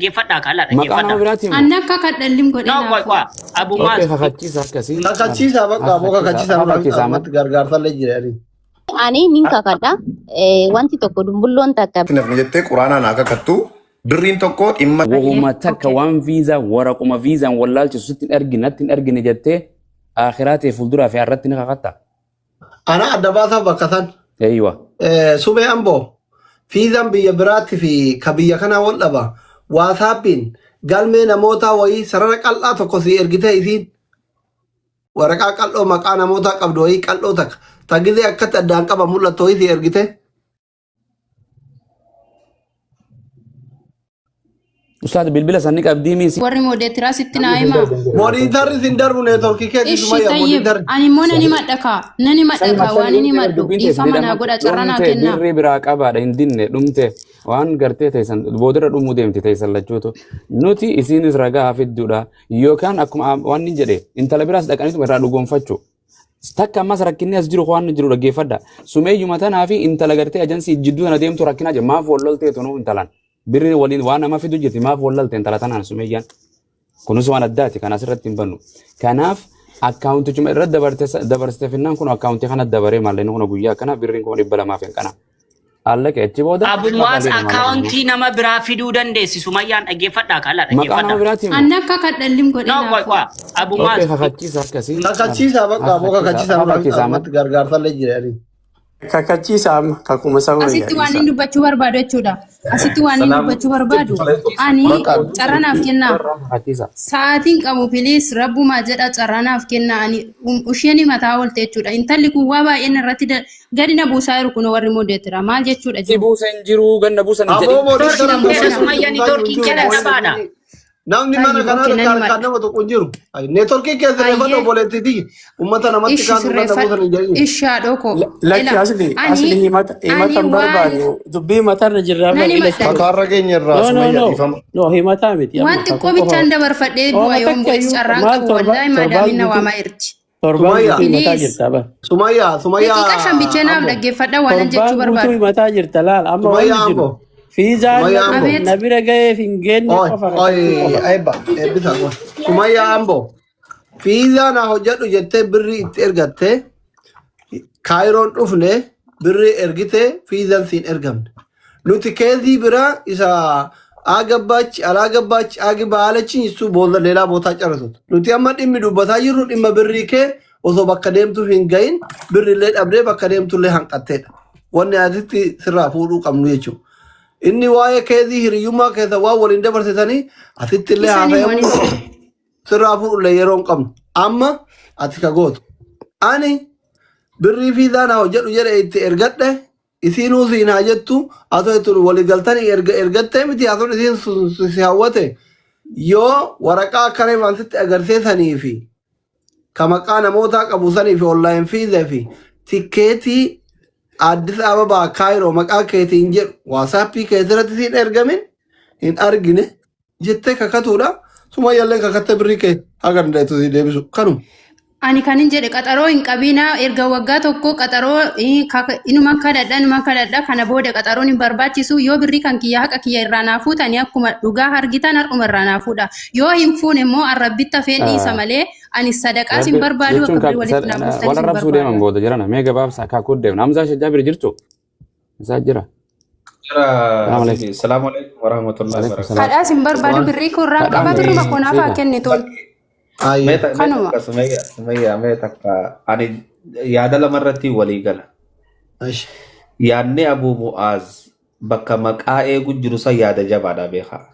Geeffadhaa kaalaa Maqaa nama biraatiin Anni akka kadhallim godhe No, naafu. Abu okay Maaz. kakachiisa akkasii Kakachiisa bakka aboo kakachiisa amatti gargaarsallee jedhani. Ani nin kakadha. Wanti tokko dumbulloon takka. Nafni jettee quraanaa naa kakattu birriin tokko dhimma wahuma takka waan viizaa waraquma viizaan wallaalchisu sittiin arginatti hin argine jettee akhiraatee fuulduraa fi harratti ni kakatta. Ana adda baasaa bakka san. Eeywa. Sumee amboo fiizaan biyya biraatti fi ka biyya kanaa wal dhaba. Waasaappiin galmee namoota wayii sarara qal'aa tokko si ergitee isiin waraqaa qal'oo maqaa namoota qabdu wayii qal'oo takka tagizee akkatti addaan qaba mul'attu wayii si ergitee. Ustaad bilbila sanni qabdii miisi. Warri moodeetiraa sitti naa himaa. Moonitarri sin darbu neetworkii keetii Ishi sumayyaa tayyib. moonitarri. Ani immoo nani madhakaa. Nani madhakaa waan inni madhu. Dhiifama naa godha carranaa kennaa. Birrii biraa qabaadha hin dinne dhumte waan gartee teessan boodarra dhumuu deemti teessan lachuutu. Nuti isiinis ragaa fidduudha yookaan akkuma waan inni jedhe intala biraas dhaqaniitu irraa dhugoonfachuu. Takka ammas rakkinni as jiru waan jiru dhaggeeffadha. Sumeeyyuma tanaa fi intala gartee ajansii jidduu sana deemtu rakkinaa jira maaf wallolteetu nuu intalan. Birri waliin waan nama fidu jirti maaf wallalteen intala tanaan sumeeyyaan kunis waan addaati kan asirratti hin bannu kanaaf akkaawuntichuma irra dabarsite finnaan kun akkaawuntii kana dabaree maalleen kun guyyaa kana birriin kun 200 fi kana allaka achi booda Abu Maaz akkaawuntii nama biraa fiduu dandeessi Sumayyaan dhaggeeffadhaa kaalaa maqaa nama biraatiin Anni akka kadhallim godhe No, naafu. Abu Maaz. okay kakachiisa akkasii Kakachiisa bakka aboo kakachiisa amatti gargaarsallee jedhani. Kakachiisa amma kakuma sama Asitti waan inni dubbachuu barbaadu jechuudha. Asitti waan inni dubbachuu barbaadu. Ani carranaaf kennaa. kakachiisa Sa'aatiin qabu piliis rabbumaa jedha carranaaf kennaa. Ani isheen mataa oolte jechuudha. Intalli kun waa baay'een irratti gadi na buusaa jiru kun warri moodeetira. Maal jechuudha si buusa hin jiru ganna buusa hin Aboo jedhin moonitarri Sumayyaan neetworkii keenya dhabaadha. namni mana kanaa kan nama tokko hin jiru. Neetworkii keessa reeffadhu obboleettiiti. Uummata namatti kaasuu kan namoota hin jedhin. Ishaa dhoko. Lakki asli himata barbaadu dubbii matarra jirraa Nani malee madda. makaarra keenya irraa sumayyaa dhiifama. no himataa miti Wanti qomichaan dabarfadhee bu'aa yoo bo'is carraan qabu wallaahi maadaamina waamaa irti. torbaan Sumayyaa. guutuu himataa jirta ba Sumayyaa Daqiiqa shan bicheenaaf dhaggeeffadha waan jechuu torbaan guutuu barbaadu. himataa jirta laal amma waan Sumayyaa jiru amboo. fiizaan Sumayyaa. na bira ga'eef hin geenye qofa Eebbisa kun. Sumayyaa amboo. Fiizaa na hojjedhu jettee birrii itti ergattee kaayiroon dhufne birrii ergitee fiizaan siin ergamne. Nuti keezii biraa isa agabbachi alaagabbachi agi baalachi isu booda leelaa bootaa carratutu. Nuti amma dhimmi dubbataa jirru dhimma birrii kee osoo bakka deemtu hin gahin birrillee dhabdee bakka deemtullee hanqatteedha. Wanni asitti sirraa fuudhuu qabnu jechuudha. Inni waa'ee keezii hiriyyummaa keessa waan waliin dabarsitanii asitti illee haasayamu sirraa fuudhullee yeroo hin qabnu. Amma ati ka gootu. Ani birrii fiizaa na hojjedhu jedhe itti ergadhe isiinuu siin haa jettu asoo itti waliigaltanii ergattee miti asoo isiin si hawwate yoo waraqaa akkanaa wantitti agarsiisanii fi ka maqaa namootaa qabu sanii fi onlaayin fiizee fi tikkeetii Addis Ababaa Kaayiroo maqaa keetiin jedhu waasaappii keessatti siin ergamin hin argine jettee kakatuudha. Sumayyaallee kakattee birrii kee haga dandeettu si deebisu kanuma. Ani kan hin jedhe qaxaroo hin qabinaa erga waggaa tokko qaxaroo inuma kadhadha kana booda qaxaroon hin barbaachisu yoo birrii kan kiyya haqa kiyya irraa naa fuutanii akkuma dhugaa hargitan har'uma irraa naa fuudha. Yoo hin fuune immoo arrabbitta feen dhiisa malee ani sadaqaas hin barbaadu akka birrii walitti naa buustanii wal hin arrabsuu deeman barbaadu. booda jirana mee gabaabsa akka akkuu deemna Hamzaa Shajjaa bira jirtu isaa jira. Assalamu alaikum warahmatullahi wabarakatuh. Kadhaas hin barbaadu birrii kun irraan qaba birruma konaaf haa kennituun. Kanuma. Sumayyaa mee takka ani yaada lamarratti walii gala. Yaadni Abu Mu'aaz bakka maqaa eegu jiru san yaada jabaadha beekaa.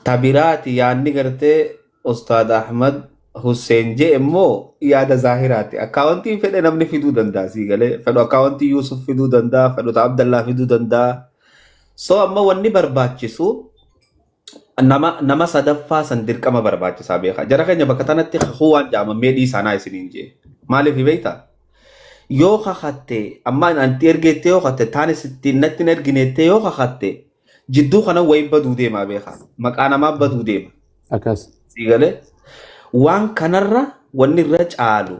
Tabiraati yaadni gartee Ustaad Ahmad Hussein jee immoo yaada zaahiraati. Akkaawwantiin fedhe namni fiduu danda'a sii galee. Fedhu akkaawwantii Yusuf fiduu danda'a. Fedhu Abdallaa fiduu danda'a. So amma wanni barbaachisu nama sadaffaa san dirqama barbaachisaa beekaa. Jara keenya bakka tanatti waan jaamamee dhiisanaa isiniin jee. Maaliif beektaa? Yoo kakatte amma anti ergeettee yoo kakatte taanis ittiin natti hin ergineettee yoo kakatte jidduu kana wayi baduu deemaa beekaa. Maqaa namaa baduu deema. Akkas. Sii galee waan kanarra wanni irra caalu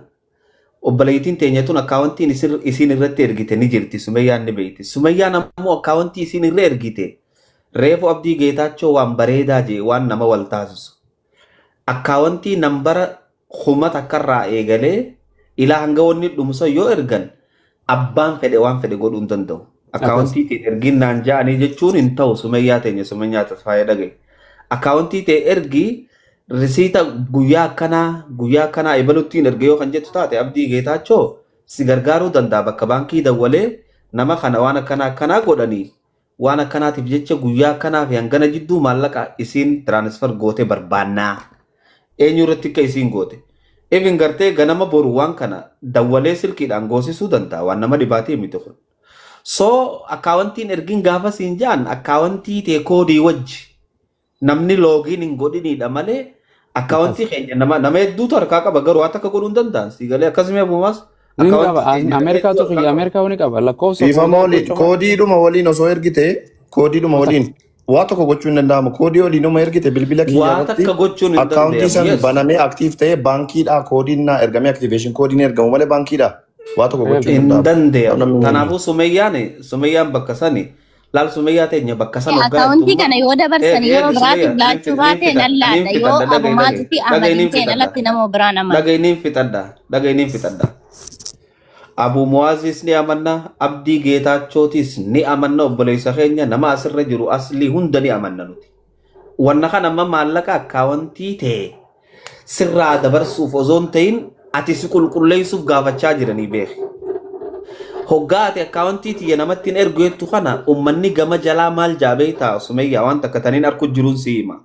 obboleettiin teenyatuun akkaawwantiin isiin irratti ergite ni jirti Sumayyaan ni beekti. Sumayyaan ammoo akkaawwantii isiin irra ergite reefu abdii geetaachoo waan bareedaa jee waan nama wal taasisu. Akkaawwantii nambara humata akkarraa eegalee ilaa hanga wanni dhumsa yoo ergan abbaan fedhe waan fedhe godhuu hin danda'u. Akkaawwantii ta'e ergiin naan ja'anii jechuun hin ta'u sumayyaa teenya sumayyaa tasfaayee dhagaye. Akkaawwantii ta'e ergi risiita guyyaa akkanaa ebaluttiin erge yoo kan jettu taate abdii geetaachoo si gargaaruu danda'a bakka baankii dawwalee nama kana waan akkanaa godhanii waan akkanaatiif jecha guyyaa akkanaa fi hangana jidduu maallaqa isiin tiraanisfar goote barbaannaa. Eenyu irratti akka isiin goote. Even gartee ganama boru waan kana dawwalee silkiidhaan goosisuu danda'a waan nama dhibaatii miti kun. So akkaawwantiin ergiin gaafa siin jaan akkaawwantii ta'e koodii wajji namni loogiin hin godhiniidha malee akkaawwantii keenya nama hedduutu harkaa qaba garuu waan akka godhuu hin danda'an si galee akkasuma buumas. Ameerikaatu xiyya Ameerikaa wani qaba lakkoofsa. Koodiidhuma waliin osoo ergite koodiidhuma waliin waa tokko gochuu hin danda'amu. Koodii waliinuma ergite bilbila kiyyaatti akkaawuntii san banamee aktiif ta'ee baankiidhaa koodiin naa ergamee aktiveeshin koodiin ergamu malee baankiidhaa waa tokko gochuu hin danda'amu. Kanaafuu sumayyaan bakka sani laal sumayyaa teenya bakka sana akkaawuntii kana yoo dabarsan yeroo biraatiif laachuu baate lallaadha yoo abumaatitti amadin ta'e alatti nama biraan amana. Dhagayniin fixadha. Abu Muazis ni amanna, Abdii Geetaachotis ni amanna, obboleessa keenya nama asirra jiru asli hunda ni amanna nuti. Wanna kana amma maallaqa akkaawwantii ta'e sirraa dabarsuuf osoo hin ta'in ati si qulqulleessuuf gaafachaa jiranii beeki. Hoggaa ati akkaawwantii tiyya namatti hin ergu jettu kana ummanni gama jalaa maal jaabee ta'a sumayyaa waan takka taniin arku jiruun si hima.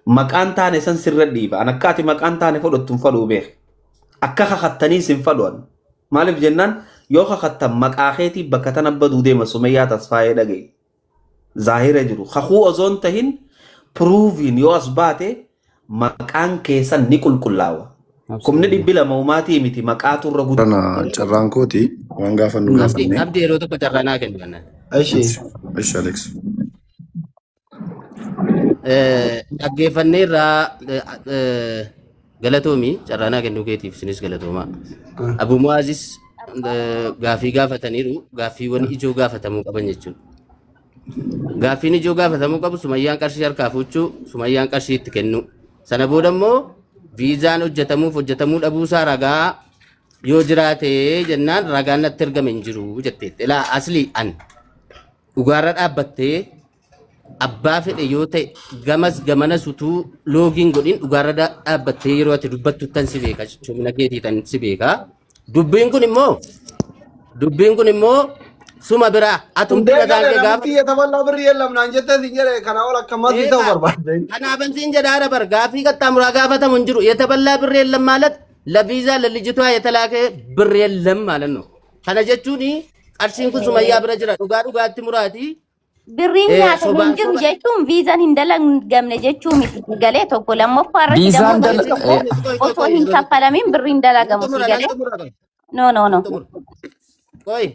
Maqaan taane san sirra dhiiba. An akka ati maqaan taane fudhattu hin fadhuu beeki. Akka kakattanii sin fadhuan. Maaliif jennaan yoo kakattan maqaa keetii bakka tan abbaduu deema sumayyaa tasfaayee dhagaye. Zaahira jiru. Kakuu osoo hin tahin pruuviin yoo as baate maqaan keessan ni qulqullaawa. Kumni dhibbi lama umaatii miti maqaatu irra guddana. Carraan kooti waan gaafa nu gaafanne. Abdii yeroo tokko carraanaa kennu kana. Ishi Alex. Dhaggeeffanneerraa galatoomii carraanaa kennuu keetiif sinis galatoomaa. Abu Muazis gaafii gaafataniiru gaaffiiwwan ijoo gaafatamuu qaban jechuudha. Gaaffiin ijoo gaafatamuu qabu sumayyaan qarshii harkaa fuuchuu sumayyaan qarshii itti kennu. Sana booda immoo viizaan hojjetamuu dhabuusaa ragaa yoo jiraate jennaan ragaan natti ergame hin jiru jetteetti. Ilaa aslii an dhugaarra dhaabbattee abbaa fedhe yoo ta'e gamas gamanas utuu loogiin godhin dhugaarra dhaabbattee yeroo ati dubbattu tan si beeka jechuun keetii tan si beeka. Dubbiin kun immoo suma biraa atumti nagaan gaafa. Taballaa birrii yeellam naan jettee siin jedhe kana ol akkamatti ta'u barbaadde. Kanaafan siin jedhaadha bar gaafii qaxxaamuraa gaafatamu hin jiru. Yetaballaa birrii yeellam maalat laviizaa lallijituu yetalaakee birrii yeellam maalan no. Kana jechuun qarshiin kun sumayyaa bira jira dhugaatti muraatii. Birriin nyaatamu hin jiru jechuun viizaan hin dalagamne jechuu miti galee tokko lammaffaa irratti osoo hin kaffalamin birriin dalagamu si galee. No. Koi.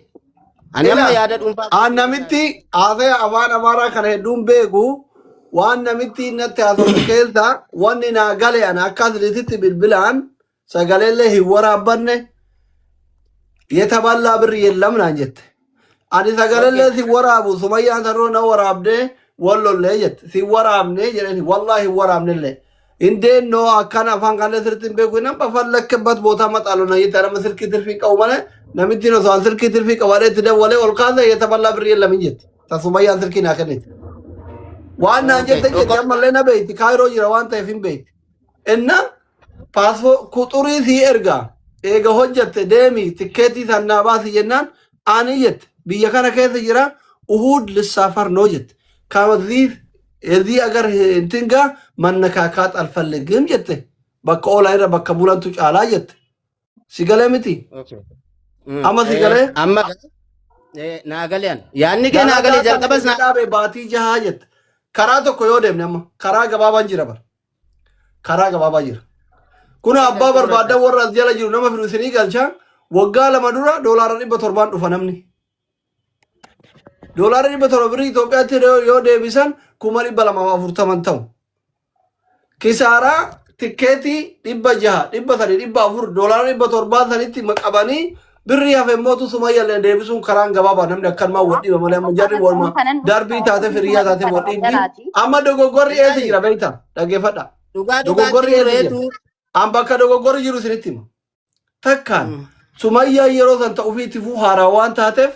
Ani amma yaada dhuunfaa. Aan namitti haasee afaan amaaraa kana hedduun beeku waan namitti natti haasofnu keessa wanni naa gale ana akka asirratti bilbilaan sagaleellee hin waraabbanne yetaballaa birrii yeellam naan jette. Ani sagaleellee si waraabu sumayyaan saroo na waraabdee wallollee jette si waraabne jedhani wallaahi hin waraabnellee. Indeen noo akkana afaan kanallee sirriitti hin beeku nama fallakkebat bootaa maxaalu na jette nama sirkii tirfii qabu malee namitti no soal sirkii tirfii qabaadhee itti dawwalee ol kaasee yetaballaa birrii yeellam hin jette. Tasumayyaan sirkii naa kennite. Waan naan jette ammallee na beeyti kaayiroo jira waan ta'eef hin beeyti. Inna kuxurii sii ergaa eega hojjette deemii tikkeetii sannaa baasi jennaan ani jette. Biyya kana keessa jira uhud lissaafar noo jette. Kaamaziif ezii agar hintingaa manna kaakaat alfallegim jette. Bakka oolaa irra bakka bulantu caalaa jette. Sigalee miti. Amma sigalee. Amma naagaleen. Yaanni kee naagalee jalqabas na dhaabe baatii jahaa jette. Karaa tokko yoo deemne amma karaa gabaabaan jira bar. Karaa gabaabaa jira. Kun abbaa barbaadda warra as jala jiru nama fidu isinii galchaa waggaa lama dura doolaara 700 dhufa namni. Doolaara 700 birrii Itoophiyaatti yoo deebisan 240 ta'u. Kisaaraa tikkeetii 600, 300, 400 doolaara 700 sanitti qabanii birri hafe mootu sumayya leen deebisuun karaan gabaabaa namni akkanumaa wadhiiba malee amma jarri walma darbii taate firiyaa taate wadhiibni amma dogoggorri eessa jira beekta dhaggeeffadha dogoggorri eessa jira an bakka dogoggorri jiru isinitti hima takkaan sumayyaa yeroo san ta'uu fi itti fuu haaraa waan taateef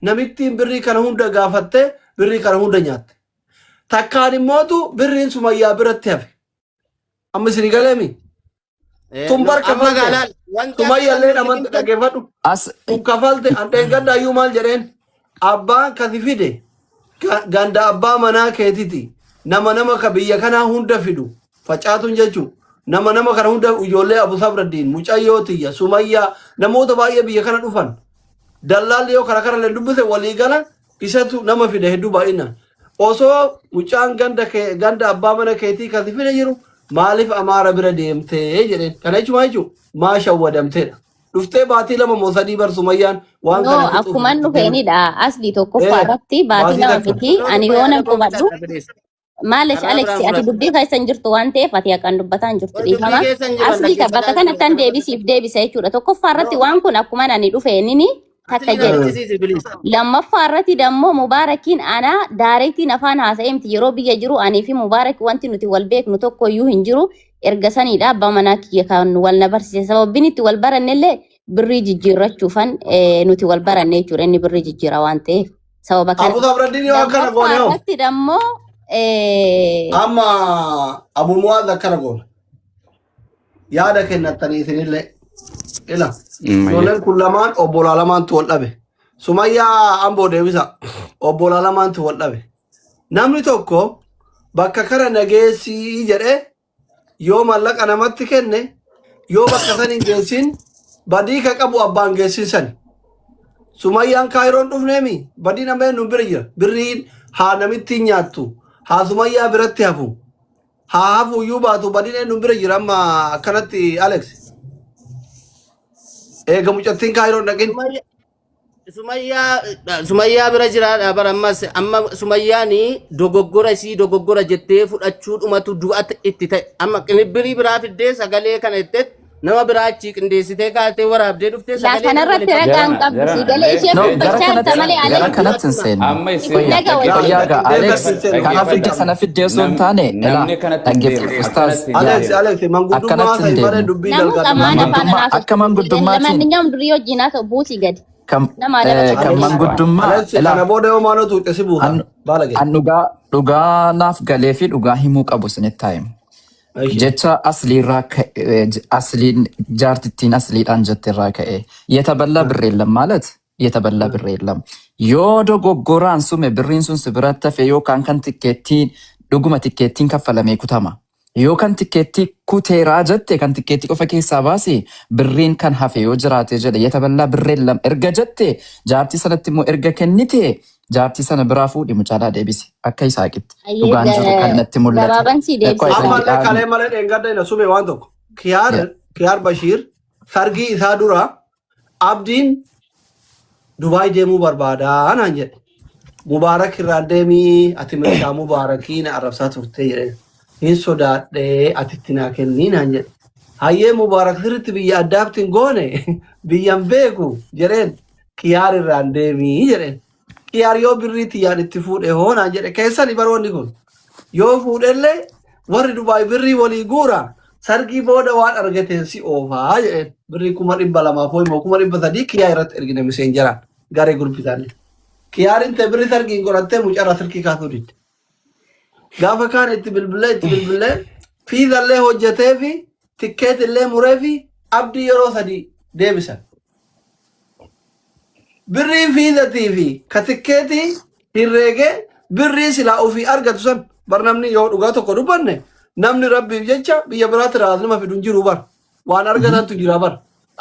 namittiin birrii kana hunda gaafattee birrii kana hunda nyaatte takkaan immootu birriin sumayyaa biratti hafe amma isin galeemi tumbar kafalte sumayya leen amanta dhaggeeffadhu kun kafalte andeen gadda ayyuu maal jedheen abbaan kasi fide ganda abbaa manaa keetiti nama ka biyya kanaa hunda fidu facaatun jechuun nama kana hunda ijoollee Abu Sabraddiin mucayyoo tiyya sumayyaa namoota baay'ee biyya kana dhufan dallaalli yoo kara leen dubbise walii gala isatu nama fide hedduu baay'inaan osoo mucaan ganda abbaa mana keetii kasi fide jiru maaliif amaara bira deemtee jedheen kana jechuun maa shawwadamteedha dhuftee baatii lama moo sadii bar sumayyaan waan kana akkuma dhufeenidha asli tokkoffaa irratti baatii lama miti ani yoo nan qubadhu maalish Alex ati dubbii keessan jirtu waan ta'eef ati akkan dubbataan jirtu dhiifama asli bakka kanatti an deebisa jechuudha tokkoffaa irratti waan kun akkuma ani dhufeenini takka jedhu lammaffaa irratti dammoo mubaarakiin ana daareetiin afaan haasa'eemti yeroo biyya jiru ani fi mubaarak wanti nuti wal beeknu tokko iyyuu hin jiru erga saniidha abbaa manaa kiyya kan wal na barsiise sababbiin itti wal barannellee birrii jijjiirrachuufan nuti wal baranne jechuudha inni birrii jijjiira waan ta'eef sababa kana Abu Sabraddiin yoo akkana goone hoo irratti dammoo amma Abu Mu'aaz akkana goone yaada kennattanii isinillee ila Yolen kullamaan obbolaa lamaantu wal dhabe. Sumayyaa amboo deebisa obbolaa lamaantu wal dhabe. Namni tokko bakka kana nageessii jedhee yoo mallaqa namatti kenne yoo bakka san hin geessin badii ka qabu abbaan geessisan. Sumayyaan Kaayiroon dhufneemi badii namee nu bira jira. Birriin haa namitti nyaattu haa Sumayyaa biratti hafu haa hafu iyyuu baatu badiin nu bira jira amma akkanatti Alex. Mucattiin Kaayiroon dhaqin. Sumayyaa bira jiraadha bara amma Sumayyaani dogoggora jettee fudhachuu dhumatu du'ata itti ta'e amma qinibbirii biraa fiddee sagalee kana itti nama biraa achi qindeessitee kaatee waraabdee dhuftee sagalee kana irratti ragaan qabdi sagalee ishee dubbachaa jirta malee gara kanatti hin seenne fayyaa Alex kana fidde sana fiddee osoo hin taane Alex manguddummaa ta'e malee dubbii galgala akka manguddummaatti manninyaan durii wajjin haa ta'u buutii gadi kan manguddummaa kana booda yoo maaloo tuuqe si buufa baala gadi an dhugaa naaf galee fi dhugaa himuu qabu sinitti taa'imu jecha asliirraa asliin jaartittiin asliidhaan jettirraa ka'e yetaballa birreellam ማለት yetaballa birreellam yoo dogoggoraan sume birriin sun si biratti hafe yookaan kan tikkeettiin dhuguma tikkeettiin kaffalamee kutama yookaan tikkeettii kuteeraa jette kan tikkeettii qofa keessaa baasi birriin kan hafe yoo jiraate jedhe yetaballa birreellam erga jette jaartii sanatti immoo erga kennite jaartii sana biraa fuudhi mucaalaa deebisi akka isaaqitti dhugaan jiru kan natti mul'atu. Ammallee kalee malee dheengadda hin sume waan tokko Kiyaar Bashiir sargii isaa dura abdiin Dubaay deemuu barbaadaa naan jedhe Mubaarak irraan deemii ati meeshaa Mubaarakii na arrabsaa turte jedhe hin sodaadhee atitti naa kennii naan jedhe hayyee Mubaarak sirritti biyya addaaftiin goone biyyan beeku jedheen Kiyaar irraan deemii jedheen. Kiyaar yoo birriitti yaan itti fuudhe hoonaan jedhe keessani baroonni kun yoo fuudhellee warri Dubaay birrii walii guura sargii booda waan argateen si oofaa jedheen birrii 200 immoo 300 Kiyaar irratti ergine miseen jiraan garee gurbisaanii. Kiyaarin ta'e birrii sargiin qorattee mucarraa sirkii kaasuu didde. Gaafa kaan itti bilbilee fiizallee hojjetee fi tikkeetillee muree fi abdii yeroo 3 deebisan. Birrii fiizatii fi katikkeetii hirreegee birrii silaa ofii argatu san bar namni yoo dhugaa tokko dubbanne namni rabbiif jecha biyya biraatti raasnuma fidu hin jiru bar waan argatantu jira bar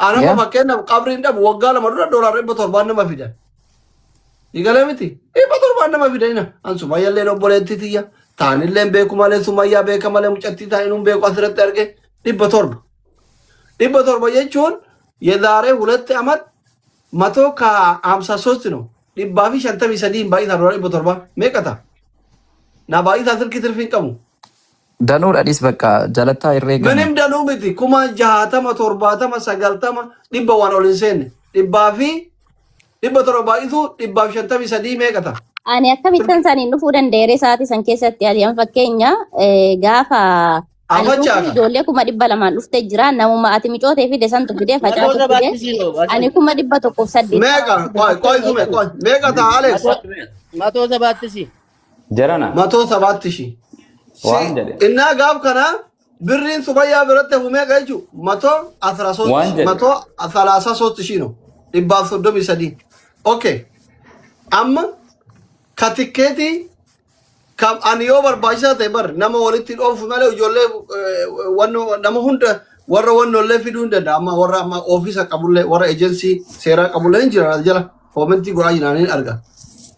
anama fakkeenyaaf qabriin dhabu waggaa 2 dura $700 nama fidan digalee miti $700 nama fidanina an sumayyallee obboleettii tiyya taanillee beeku malee sumayyaa beeka malee mucattii taa'inuu beeku asirratti arge $700 jechuun yedaaree 2 amat Mato ka 53 no dhibba fi 53 baay'ee taroora 700 meeqata na baay'ee taasirki tirfiin qabu danuudhaanis bakka jalattaa irree ganim danuu miti kuma 60 70 90 dhibba waan ol hin seenne dhibba torba isu 153 meeqata? Ani akkamittan isaaniin dhufuu danda'eere sa'aatii san keessatti adi'an fakkeenya gaafa ani dhufuu ijoollee 200 dhuftee jira namuma ati micootee fide santu fidee facaatu fide ani 108. Meeqa ta'a Alex? 170. Jarana. 170. Waan jedhe. Innaa gaaf kana birriin Sumayyaa biratti hafu meeqa jechuun 113 shino 133. Okay. Amma ka tikkeetii kam ani yoo barbaachisaa ta'e bar nama walitti dhoofu malee ijoollee nama hunda warra wannollee fiduu hin danda'a amma warra amma ofiisa qabullee warra ejensii seeraa qabullee hin jiran jala koomentii godhaa jiraniin arga.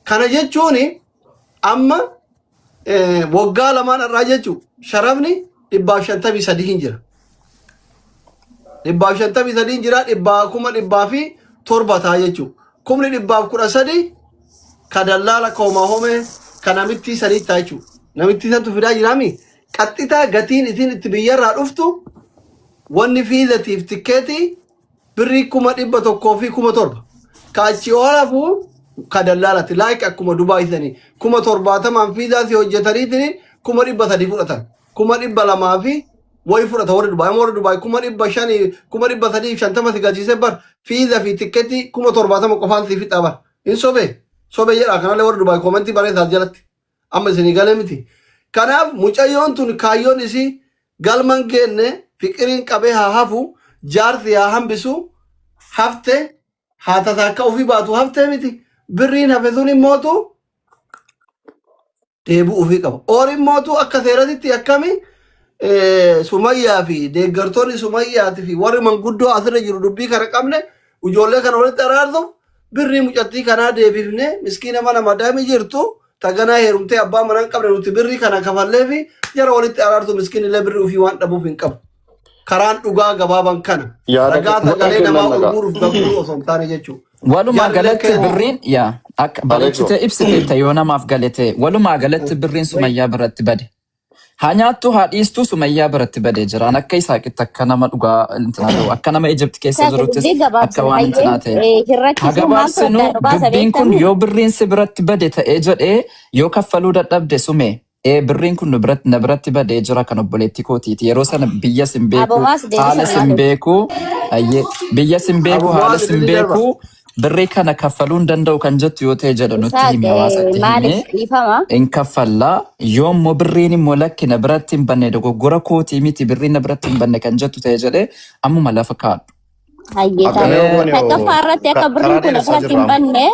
Kana jechuun amma waggaa lamaan irraa jechuun sharafni 153 hin jira. 153 hin jira 1,700 ta'a jechuun 1,113 ka dallala kooma home ka namitti sanii ta'a jechuun namitti santu fidaa jiraami qaxxitaa gatiin isin itti biyyarraa dhuftu wanni fiizatiif tikkeetii birrii 1,100 fi 1,700 ka achi oolafu ka dallaalatti laayik akkuma Dubaay sanii 70,000 fiizaasi hojjetaniitiin 300 fudhatan 200 fi way fudhata warra Dubaay 500 350 si gachiise bar fiiza fi tikkeetii 70,000 qofaan si fixa bar hin sobe jedha kanallee warra Dubaay koomentii bareesaa jalatti amma isinii galee miti. Kanaaf mucayyoon tun kaayyoon isii galman geenne fiqiriin qabee haa hafu jaarsi haa hambisu hafte haa tasaakka ofii baatu haftee miti birriin hafe sun immootu deebi'uu ofii qaba. Oor immootu akka seeratitti akkami Sumayyaa fi deeggartoonni Sumayyaatii fi warri manguddoo asirra jiru dubbii kana qabne ijoollee kana walitti araarsuuf birrii mucattii kanaa deebifne miskiina mana madaami jirtu taganaa heerumtee abbaa mana hin qabne nuti birrii kana kafallee fi jara walitti araarsu miskiinillee birrii ofii waan dhabuuf hin qabu. Karaan dhugaa gabaaban kana ragaa sagalee namaa urguuruuf gabbuu osoo hin taane jechuudha. Walumaa galatti birriin yaa akka bareechitee ibsiteetta yoo namaaf galate walumaa galatti birriin Sumayyaa biratti bade. Haa nyaattu haa dhiistu Sumayyaa biratti badee jiraan akka Isaaqitti akka nama dhugaa intinaa akka nama Ijipti keessa jiruttis akka waan intinaa ta'e. Hagabaasinu dubbiin kun yoo birriin si biratti bade ta'ee jedhee yoo kaffaluu dadhabde sume birriin kun na biratti badee jira kan obboleettii kootiiti yeroo sana biyya sin beeku haala sin beeku biyya sin beeku haala sin beeku birrii kana kaffaluun danda'u kan jettu yoo ta'e jedha nutti himi hawaasatti himi in kaffallaa yoo immoo birriin immoo lakki na biratti hin banne dogoggora kootii miti birriin na biratti hin banne kan jettu ta'e jedhee ammuma lafa kaadhu. Tokkoffaa irratti akka birriin kun biratti hin banne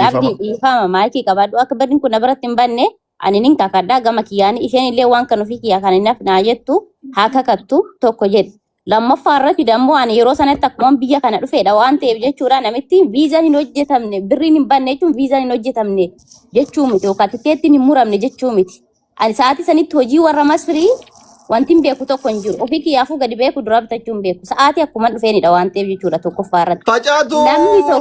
abdii dhiifama maayikii qabaadhu akka birriin kun biratti hin banne ani nin kakadhaa gama kiyyaan isheen illee waan kan ofii kiyyaa kan hin hafnaa jettu haa kakattu tokko jedhe. Lammaffaa irratti dammoo ani yeroo sanatti akkuma biyya kana dhufeedha waan ta'eef jechuudha namitti viizaan hin hojjetamne birriin hin banne jechuun viizaan hin hojjetamne jechuu miti yookaan tikkeettiin hin muramne jechuu miti. Ani sa'aatii sanitti hojii warra Masrii wanti hin beeku tokko hin jiru ofii kiyyaafuu gadi beeku dura bitachuu hin beeku sa'aatii akkuma dhufeenidha waan ta'eef jechuudha tokkoffaa irratti. Facaatu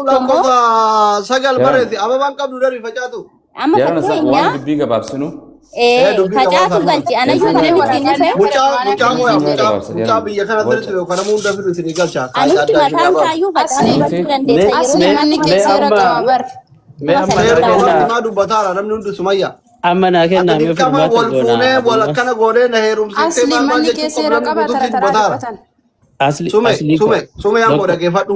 lakkoofsa 9 barreessi ababaan qabdu dari facaatu. Amma fakkeenya dubbii gabaabsinu. Facaatu galchi anayyuu kan ittiin dhufe. Mucaa biyya kana sirriitti yookaan namuu hunda fidu isin galcha. Anutti mataan taayyuu facaatu galchuu dandeessa yeroo namni keessa rakkama bar. Maa dubbataara namni hundi Sumayyaa. Amma naa kennaa mee furmaata goonaa. Wal fuunee wal akkana goonee na heerumsiisee maal maal jechuun dubbataara. Sume ammoo dhaggeeffadhu.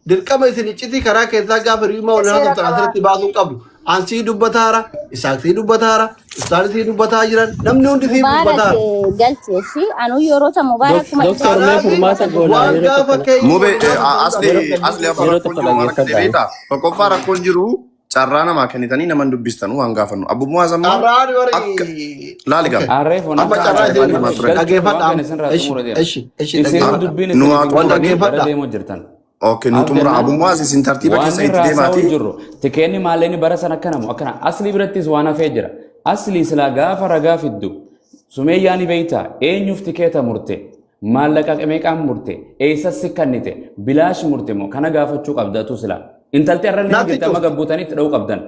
Dirqama isin iccitii karaa keessaa gaafa riimaa wal haa ta'an asirratti baasuu qabdu. Ansii dubbataara, Isaaqsii dubbataara, Ustaanisii dubbataa jiran, namni hundi sii dubbataara. Galcheessi anuu yeroo isa mubaarak kuma Doktor mee furmaata goonaa Mube asli abbaa rakkoon jiru waan akka deebiita. Tokkoffaa rakkoon jiru carraa namaa kennitanii naman dubbistanuu waan gaafannu. Abbummaa asammaa Arraani warri laali gala. Amma carraa dhaggeeffadha. Eshi dhaggeeffadha. Okay, nutumura abummaa isin tartiiba keessa itti deemaati. Tikeenni maalleen bara sana akkanamu akkana asli birattis waan hafee jira. Asli silaa gaafa ragaa fiddu Sumeeyyaani beeyta eenyuuf tikeeta murte maallaqa meeqaan murte eessatti kannite bilaash murte moo kana gaafachuu qabdatu silaa. Intaltee irra jirta amma gabbuutanii itti dha'uu qabdan.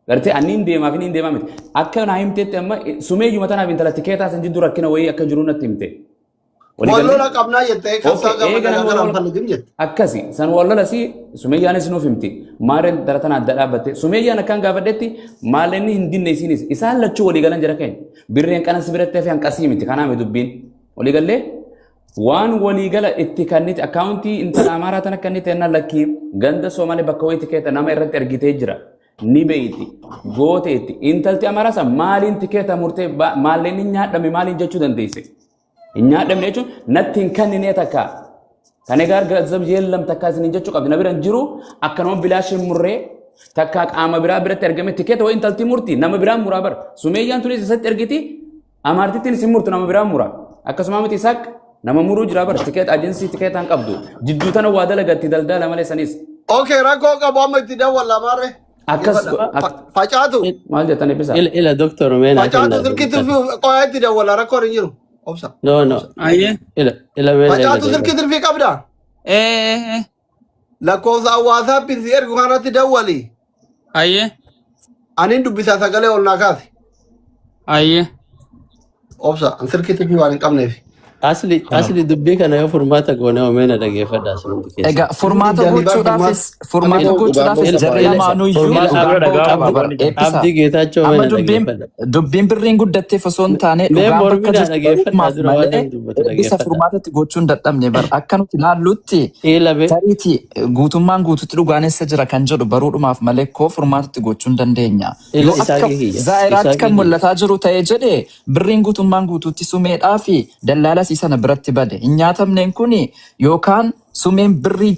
Gartee anniin deemaa fi niin deemaa miti. Akka naa himteetti amma Sumeeyyuma tanaaf intala tikeetaa san jidduu rakkina wayii akka jiru natti himte. Wallola qabnaa jettee kabsaa gama garagaraa falligin jette. Akkasi san wallola si Sumayyaanis nuuf himti. Maareen daratan adda dhaabbatte. Sumayyaan akkan gaafadhetti maalenni hin dinne isinis isaan lachuu walii galan jira keenya. Birreen qanas biratti fi hanqasii miti kanaame dubbiin. Walii gallee waan walii gala itti kanniti akkaawuntii intala amaaraa tan akkanniti ennaa lakkii ganda Soomalee bakka wayiiti keessa nama irratti argitee jira. Ni beeyti gooteetti intalti amaaraa san maaliin tikeeta murtee maaleen hin nyaadhame maaliin jechuu dandeesse. Nyaadhamne jechuun natti hin kannine takka. Kan egaa gazab yeellam takka isin jechuu qabdi. Na biran jiru akkanuma bilaashin murree takka qaama biraa biratti argame tikeeta wayin talti murti nama biraa muraa bar. Sumeeyyaan tunis isatti ergiti amaartittiin isin murtu nama biraa muraa. Akkasuma miti isaak nama muruu jira bar tikeeta ajinsii tikeetaan qabdu. Jidduu tana waa dalagatti daldala malee sanis. Okay rakkoo qabu amma itti dawwalla maarre. Akkas Facaatu. maal jettanii bisa. Ila doktor meena. Facaatu sirkitti qoyaa itti dawwalla rakkoo hin jiru. Obsa. No. Ila meena. Facaatu sirkitti fi qabda. Lakkoofsa hawaasaa pinsi ergu kanatti dawwali. Anin dubbisaa sagalee ol naa kaase. Obsa an sirkitti fi waan hin qabneef. Asli dubbii kana yoo furmaata goone meena dhageeffadhaa sun keessa. Egaa furmaata gochuudhaafis jarri lamaanuu iyyuu Abdii Geetaachoo meena dhageeffadha. dubbiin birriin guddatteef osoo hin taane dhugaan bakka jirtu malee isa furmaatatti gochuun dadhabne bar akka nuti ilaallutti tariitii guutummaan guututti dhugaaneessa jira kan jedhu baruudhumaaf malee koo furmaatatti gochuun dandeenya. Yoo akka zaa'iraatti kan mul'ataa jiru ta'ee jedhe birriin guutummaan guututti sumeedhaa fi dallaala sana biratti bade hin nyaatamneen kun yookaan sumeen birrii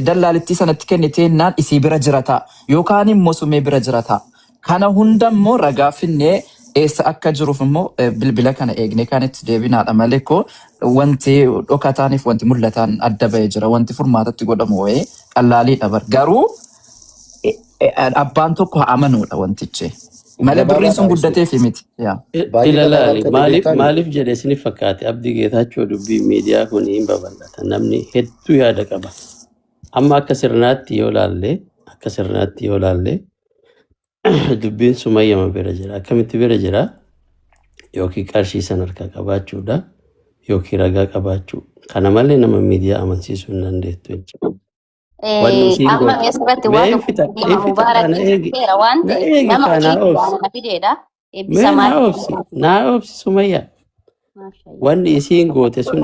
dallaalittii sanatti kenniteennaan isii bira jirata yookaan immoo sumee bira jirata. Kana hunda immoo ragaa finnee eessa akka jiruuf immoo bilbila kana eegne kan itti deebinaadha malee koo wanti dhokataaniif wanti mul'ataan adda bahee jira wanti furmaatatti godhamu wayii qallaaliidha bar garuu abbaan tokko amanuudha wantichi. Malee birriin sun guddateef miti. Ilaalaali maaliif jedhee isiniif fakkaate Abdii Geetaachoo dubbii miidiyaa kun hin babal'ata namni hedduu yaada qaba. Amma akka sirnaatti yoo laalle dubbiin Sumayyama bira jira. Akkamitti bira jira? Yookiin qarshii san harkaa qabaachuudha yookiin ragaa qabaachuu. Kana malee nama miidiyaa amansiisuu hin dandeettu jechuudha. Amma keessatti waan mubaarakkeera waan ta'eef nama hojii fideedha. Naa obsi Sumayyaa. Wanni isiin goote sun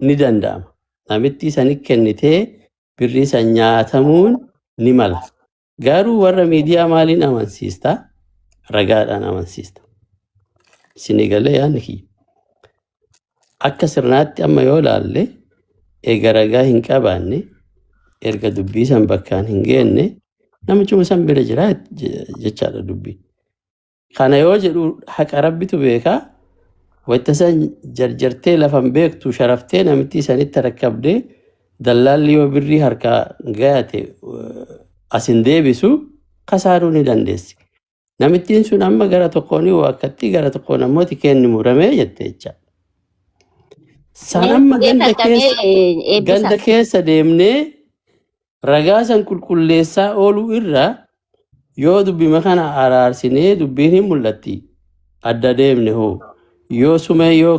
ni danda'ama. Namitti sani kennitee birrii san nyaatamuun ni mala. Garuu warra miidiyaa maaliin amansiista? Ragaadhaan amansiista. Isin egalee yaadni kiyya. Akka sirnaatti amma yoo laalle eega ragaa hin qabaanne erga dubbii san bakkaan hin geenne namichuma san bira jira jechaadha dubbii. Kana yoo jedhu haqa rabbitu beekaa wayita san jarjartee lafan beektu sharaftee namitti sanitti rakkabdee dallaalli yoo birrii harkaa gayate asin deebisu kasaaruu ni dandeessi. Namittiin sun amma gara tokkoon wakkatti gara tokkoon ammoo tikeenni muramee jette jecha. Sanamma ganda keessa deemnee ragaa san qulqulleessaa ooluu irraa yoo dubbima kana araarsinee dubbiin hin mul'atti adda deemne hoo yoo sumee yoo